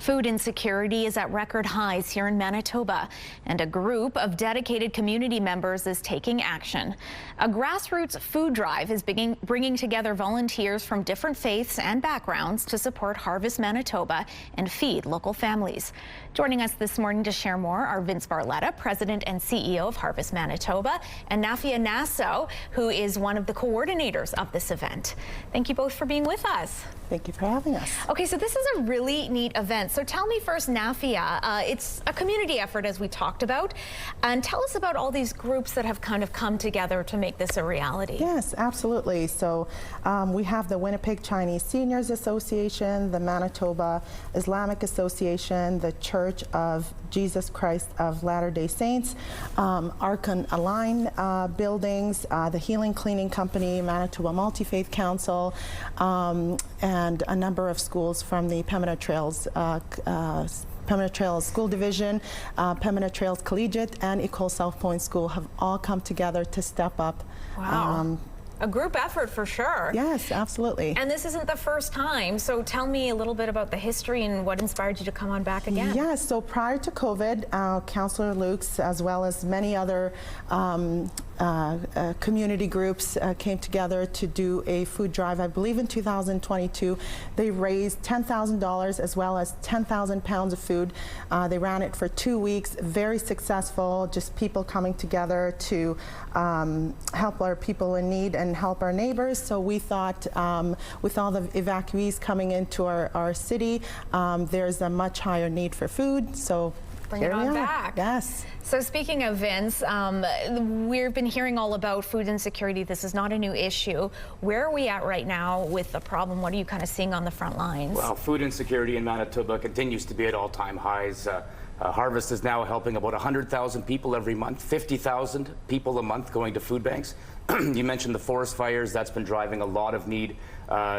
Food insecurity is at record highs here in Manitoba, and a group of dedicated community members is taking action. A grassroots food drive is bringing together volunteers from different faiths and backgrounds to support Harvest Manitoba and feed local families. Joining us this morning to share more are Barletta, President and CEO of Harvest Manitoba, and Nafiya Naso, who is one of the coordinators of this event. Thank you both for being with us. Thank you for having us. Okay, so this is a really neat event. So tell me first, Nafiya, it's a community effort, as we talked about, and tell us about all these groups that have kind of come together to make this a reality. Yes, absolutely. So we have the Winnipeg Chinese Seniors Association, the Manitoba Islamic Association, the Church of Jesus Christ of Latter-day Saints, Archon Align Buildings, the Healing Cleaning Company, Manitoba Multi-Faith Council, and a number of schools from the Pembina Trails School Division, Pembina Trails Collegiate, and Ecole South Point School have all come together to step up. Wow. A group effort for sure. Yes, absolutely. And this isn't the first time, so tell me a little bit about the history and what inspired you to come on back again. Yes, so prior to COVID, Councillor Lukes, as well as many other community groups came together to do a food drive. I believe in 2022 they raised $10,000 as well as 10,000 pounds of food. They ran it for 2 weeks, very successful, just people coming together to help our people in need and help our neighbors. So we thought with all the evacuees coming into our city, there's a much higher need for food. So bring it on back. Yes. So speaking of Vince, we've been hearing all about food insecurity. This is not a new issue. Where are we at right now with the problem? What are you kind of seeing on the front lines? Well, food insecurity in Manitoba continues to be at all-time highs. Harvest is now helping about 100,000 people every month, 50,000 people a month going to food banks. You mentioned the forest fires. That's been driving a lot of need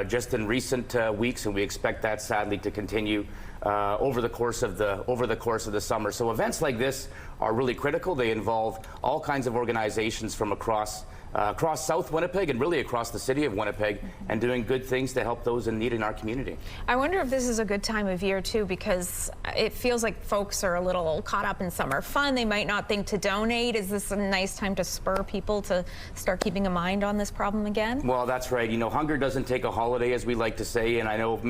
just in recent weeks, and we expect that sadly to continue over the course of the summer. So events like this are really critical. They involve all kinds of organizations from across South Winnipeg and really across the city of Winnipeg, and doing good things to help those in need in our community. I wonder if this is a good time of year too, because it feels like folks are a little caught up in summer fun. They might not think to donate. Is this a nice time to spur people to start keeping a mind on this problem again? Well, that's right. You know, hunger doesn't take a holiday, as we like to say, and I know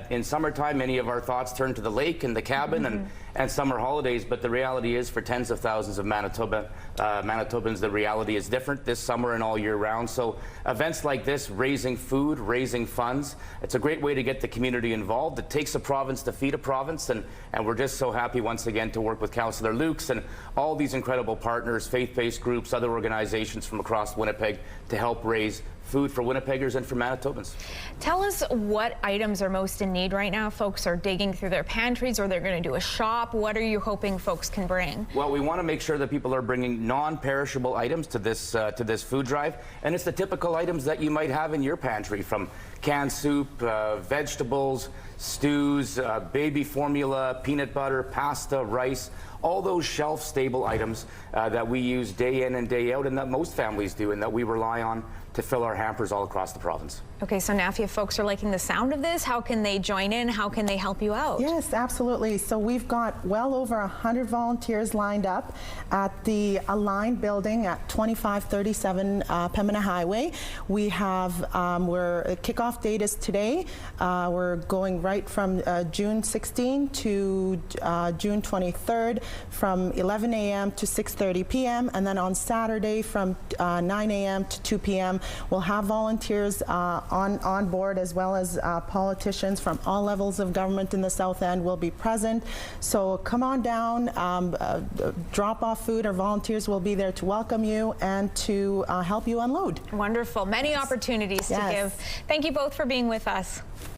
in summertime many of our thoughts turn to the lake and the cabin and summer holidays, but the reality is for tens of thousands of Manitobans, the reality is different this summer and all year round. So events like this, raising food, raising funds, it's a great way to get the community involved. It takes a province to feed a province, and we're just so happy once again to work with Councillor Lukes and all these incredible partners, faith-based groups, other organizations from across Winnipeg to help raise food for Winnipeggers and for Manitobans. Tell us what items are most in need right now. Folks are digging through their pantries, or they're going to do a shop. What are you hoping folks can bring? Well, we want to make sure that people are bringing non-perishable items to this food drive, and it's the typical items that you might have in your pantry, from canned soup, vegetables, stews, baby formula, peanut butter, pasta, rice, all those shelf-stable items that we use day in and day out, and that most families do, and that we rely on to fill our hampers all across the province. Okay, so Nafiya, folks are liking the sound of this. How can they join in? How can they help you out? Yes, absolutely. So we've got well over 100 volunteers lined up at the Align building at 2537 Pembina Highway. We have, kickoff date is today. We're going right from June 16 to June 23rd from 11 a.m. to 6:30 p.m. and then on Saturday from 9 a.m. to 2 p.m. We'll have volunteers on board, as well as politicians from all levels of government in the South End will be present. So come on down, drop off food. Our volunteers will be there to welcome you and to help you unload. Wonderful. Many opportunities to give. Thank you both for being with us.